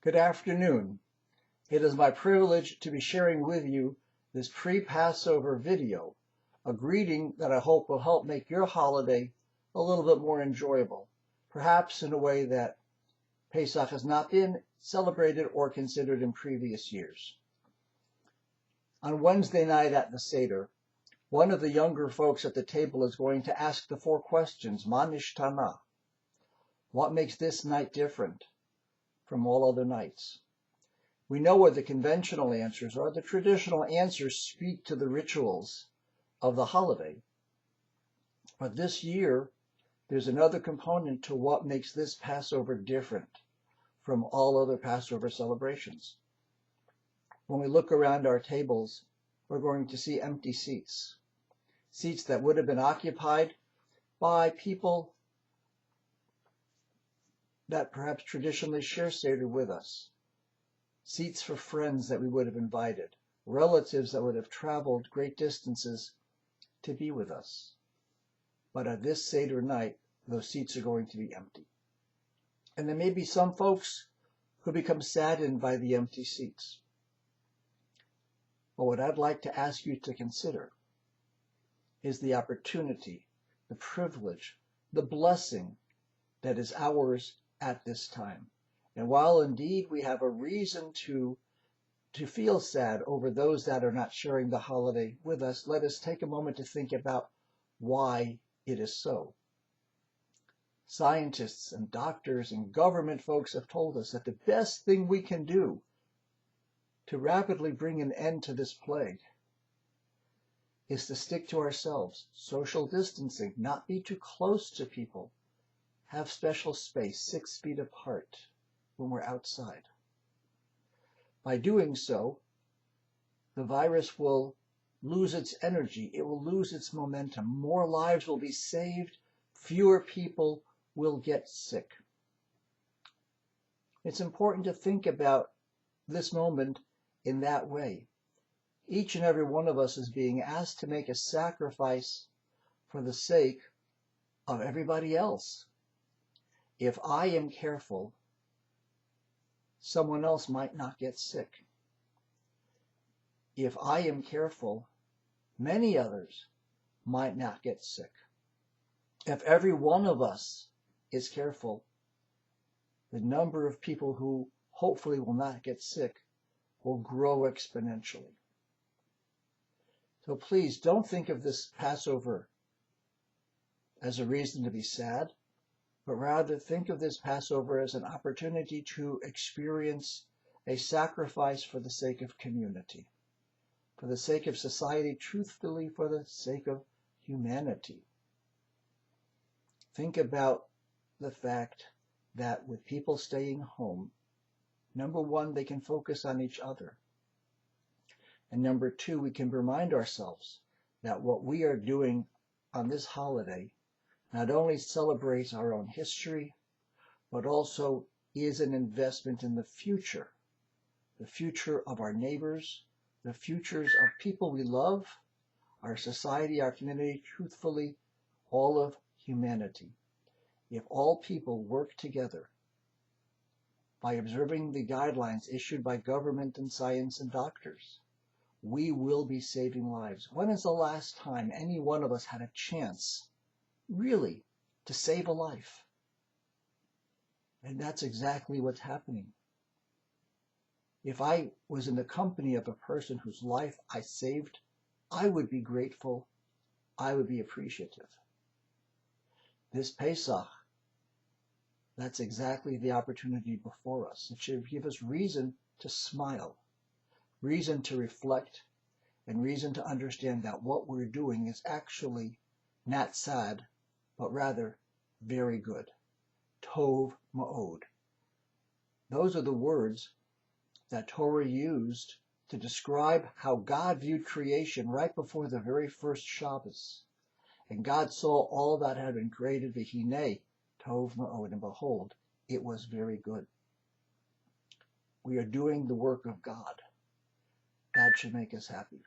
Good afternoon. It is my privilege to be sharing with you this pre-Passover video, a greeting that I hope will help make your holiday a little bit more enjoyable, perhaps in a way that Pesach has not been celebrated or considered in previous years. On Wednesday night at the Seder, one of the younger folks at the table is going to ask the four questions, Ma nishtana? What makes this night different from all other nights? We know what the conventional answers are. The traditional answers speak to the rituals of the holiday. But this year, there's another component to what makes this Passover different from all other Passover celebrations. When we look around our tables, we're going to see empty seats. Seats that would have been occupied by people that perhaps traditionally share Seder with us. Seats for friends that we would have invited, relatives that would have traveled great distances to be with us. But at this Seder night, those seats are going to be empty. And there may be some folks who become saddened by the empty seats. But what I'd like to ask you to consider is the opportunity, the privilege, the blessing that is ours at this time. And while indeed we have a reason to feel sad over those that are not sharing the holiday with us, let us take a moment to think about why it is so. Scientists and doctors and government folks have told us that the best thing we can do to rapidly bring an end to this plague is to stick to ourselves, social distancing, not be too close to people, have special space 6 feet apart when we're outside. By doing so, the virus will lose its energy, it will lose its momentum, more lives will be saved, fewer people will get sick. It's important to think about this moment in that way. Each and every one of us is being asked to make a sacrifice for the sake of everybody else. If I am careful, someone else might not get sick. If I am careful, many others might not get sick. If every one of us is careful, the number of people who hopefully will not get sick will grow exponentially. So please don't think of this Passover as a reason to be sad, but rather think of this Passover as an opportunity to experience a sacrifice for the sake of community, for the sake of society, truthfully for the sake of humanity. Think about the fact that with people staying home, number one, they can focus on each other. And number two, we can remind ourselves that what we are doing on this holiday not only celebrates our own history, but also is an investment in the future of our neighbors, the futures of people we love, our society, our community, truthfully, all of humanity. If all people work together by observing the guidelines issued by government and science and doctors, we will be saving lives. When is the last time any one of us had a chance, really, to save a life? And that's exactly what's happening. If I was in the company of a person whose life I saved, I would be grateful, I would be appreciative. This Pesach, that's exactly the opportunity before us. It should give us reason to smile, reason to reflect, and reason to understand that what we're doing is actually not sad, but rather very good. Tov ma'od. Those are the words that Torah used to describe how God viewed creation right before the very first Shabbos. And God saw all that had been created, v'hinei, tov ma'od, and behold, it was very good. We are doing the work of God. That should make us happy.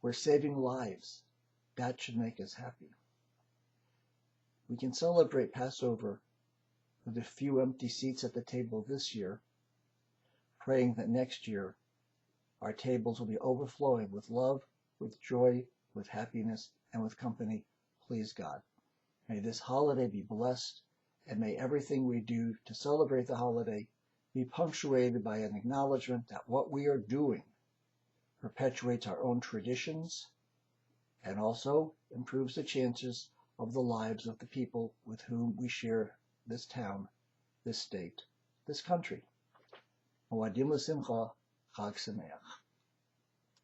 We're saving lives. That should make us happy. We can celebrate Passover with a few empty seats at the table this year, praying that next year our tables will be overflowing with love, with joy, with happiness, and with company, please God. May this holiday be blessed, and may everything we do to celebrate the holiday be punctuated by an acknowledgement that what we are doing perpetuates our own traditions and also improves the chances of the lives of the people with whom we share this town, this state, this country. Moadim l'simcha, Chag Sameach.